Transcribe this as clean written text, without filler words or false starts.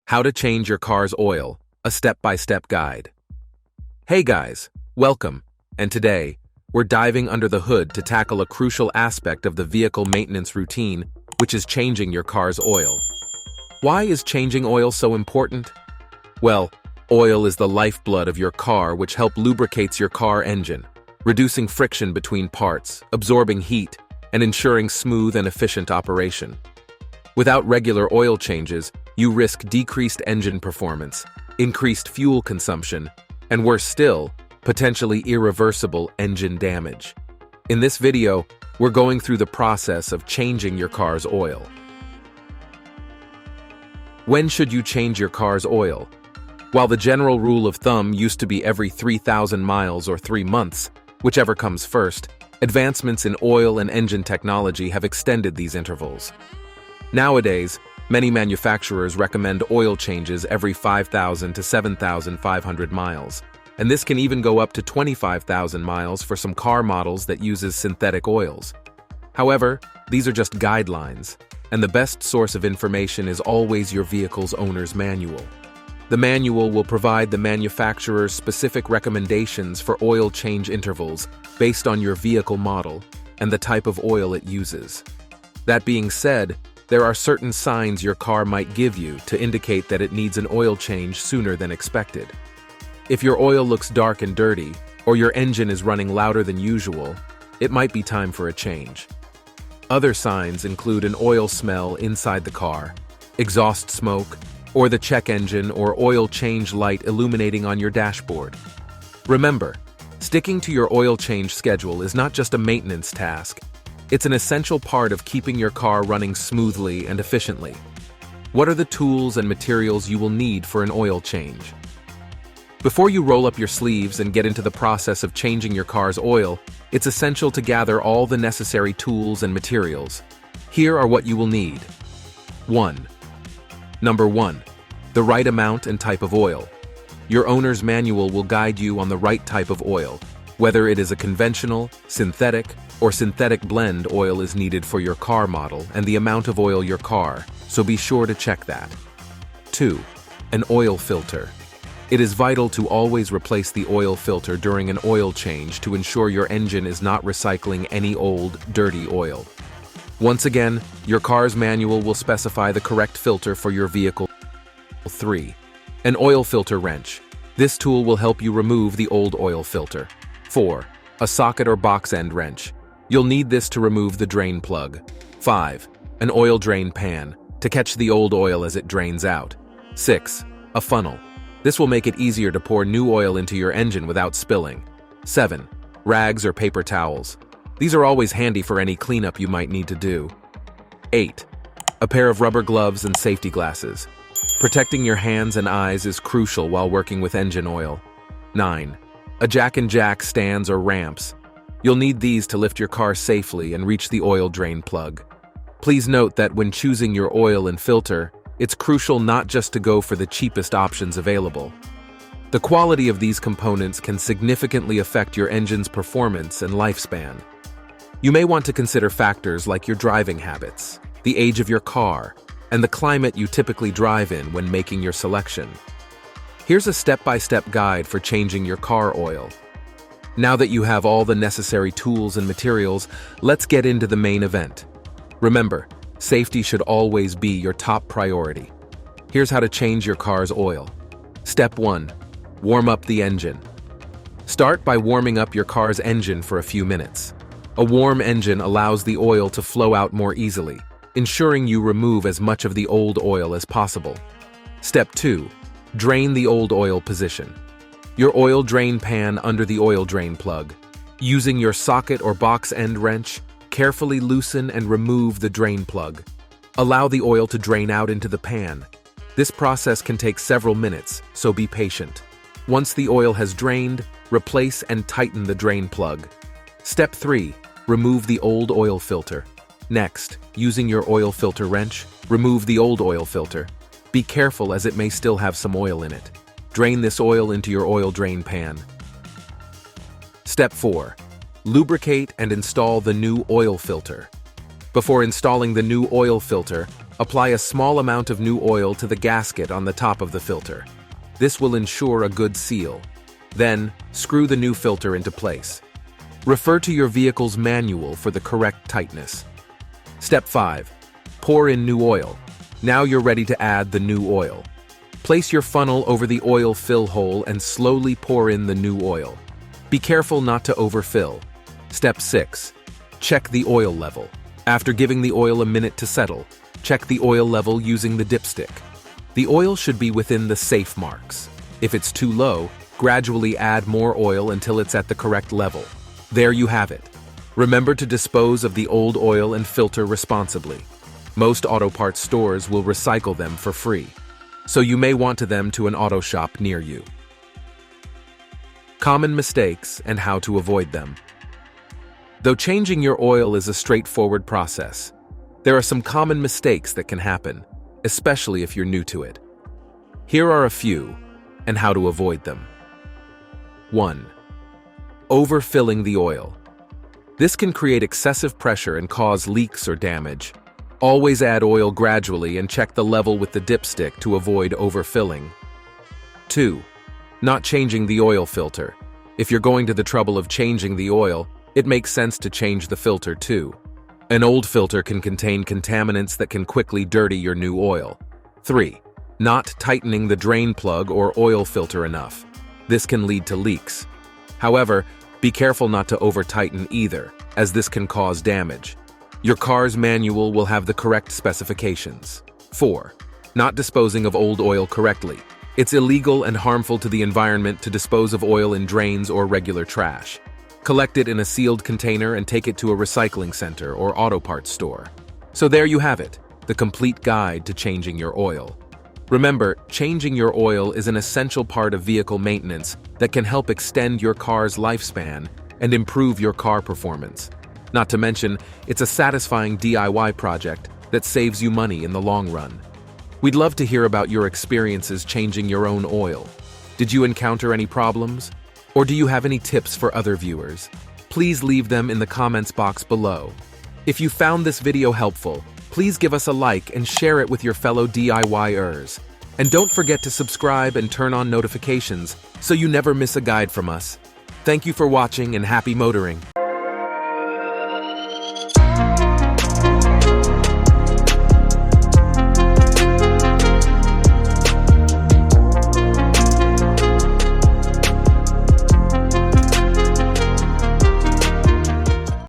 How to change your car's oil, a step-by-step guide. Hey guys, welcome, and today, we're diving under the hood to tackle a crucial aspect of the vehicle maintenance routine, which is changing your car's oil. Why is changing oil so important? Well, oil is the lifeblood of your car, which helps lubricates your car engine, reducing friction between parts, absorbing heat, and ensuring smooth and efficient operation. Without regular oil changes, you risk decreased engine performance, increased fuel consumption, and worse still, potentially irreversible engine damage. In this video, we're going through the process of changing your car's oil. When should you change your car's oil? While the general rule of thumb used to be every 3,000 miles or 3 months, whichever comes first, advancements in oil and engine technology have extended these intervals. Nowadays, many manufacturers recommend oil changes every 5,000 to 7,500 miles, and this can even go up to 25,000 miles for some car models that uses synthetic oils. However, these are just guidelines, and the best source of information is always your vehicle's owner's manual. The manual will provide the manufacturer's specific recommendations for oil change intervals based on your vehicle model and the type of oil it uses. That being said, there are certain signs your car might give you to indicate that it needs an oil change sooner than expected. If your oil looks dark and dirty, or your engine is running louder than usual, it might be time for a change. Other signs include an oil smell inside the car, exhaust smoke, or the check engine or oil change light illuminating on your dashboard. Remember, sticking to your oil change schedule is not just a maintenance task. It's an essential part of keeping your car running smoothly and efficiently. What are the tools and materials you will need for an oil change? Before you roll up your sleeves and get into the process of changing your car's oil, it's essential to gather all the necessary tools and materials. Here are what you will need. 1. Number 1. The right amount and type of oil. Your owner's manual will guide you on the right type of oil, whether it is a conventional, synthetic, or synthetic blend oil is needed for your car model and the amount of oil your car, so be sure to check that. 2. An oil filter. It is vital to always replace the oil filter during an oil change to ensure your engine is not recycling any old, dirty oil. Once again, your car's manual will specify the correct filter for your vehicle. 3. An oil filter wrench. This tool will help you remove the old oil filter. 4. A socket or box end wrench. You'll need this to remove the drain plug. 5. An oil drain pan, to catch the old oil as it drains out. 6. A funnel. This will make it easier to pour new oil into your engine without spilling. 7. Rags or paper towels. These are always handy for any cleanup you might need to do. 8. A pair of rubber gloves and safety glasses. Protecting your hands and eyes is crucial while working with engine oil. 9. A jack and jack stands or ramps. You'll need these to lift your car safely and reach the oil drain plug. Please note that when choosing your oil and filter, it's crucial not just to go for the cheapest options available. The quality of these components can significantly affect your engine's performance and lifespan. You may want to consider factors like your driving habits, the age of your car, and the climate you typically drive in when making your selection. Here's a step-by-step guide for changing your car oil. Now that you have all the necessary tools and materials, let's get into the main event. Remember, safety should always be your top priority. Here's how to change your car's oil. Step 1. Warm up the engine. Start by warming up your car's engine for a few minutes. A warm engine allows the oil to flow out more easily, ensuring you remove as much of the old oil as possible. Step 2. Drain the old oil position. Your oil drain pan under the oil drain plug. Using your socket or box end wrench, carefully loosen and remove the drain plug. Allow the oil to drain out into the pan. This process can take several minutes, so be patient. Once the oil has drained, replace and tighten the drain plug. Step 3. Remove the old oil filter. Next, using your oil filter wrench, remove the old oil filter. Be careful as it may still have some oil in it. Drain this oil into your oil drain pan. Step 4. Lubricate and install the new oil filter. Before installing the new oil filter, apply a small amount of new oil to the gasket on the top of the filter. This will ensure a good seal. Then, screw the new filter into place. Refer to your vehicle's manual for the correct tightness. Step 5. Pour in new oil. Now you're ready to add the new oil. Place your funnel over the oil fill hole and slowly pour in the new oil. Be careful not to overfill. Step 6. Check the oil level. After giving the oil a minute to settle, check the oil level using the dipstick. The oil should be within the safe marks. If it's too low, gradually add more oil until it's at the correct level. There you have it. Remember to dispose of the old oil and filter responsibly. Most auto parts stores will recycle them for free, so you may want them to an auto shop near you. Common mistakes and how to avoid them. Though changing your oil is a straightforward process, there are some common mistakes that can happen, especially if you're new to it. Here are a few, and how to avoid them. 1. Overfilling the oil. This can create excessive pressure and cause leaks or damage. Always add oil gradually and check the level with the dipstick to avoid overfilling. 2. Not changing the oil filter. If you're going to the trouble of changing the oil, it makes sense to change the filter too. An old filter can contain contaminants that can quickly dirty your new oil. 3. Not tightening the drain plug or oil filter enough. This can lead to leaks. However, be careful not to over-tighten either, as this can cause damage. Your car's manual will have the correct specifications. 4. Not disposing of old oil correctly. It's illegal and harmful to the environment to dispose of oil in drains or regular trash. Collect it in a sealed container and take it to a recycling center or auto parts store. So there you have it, the complete guide to changing your oil. Remember, changing your oil is an essential part of vehicle maintenance that can help extend your car's lifespan and improve your car performance. Not to mention, it's a satisfying DIY project that saves you money in the long run. We'd love to hear about your experiences changing your own oil. Did you encounter any problems? Or do you have any tips for other viewers? Please leave them in the comments box below. If you found this video helpful, please give us a like and share it with your fellow DIYers. And don't forget to subscribe and turn on notifications so you never miss a guide from us. Thank you for watching and happy motoring.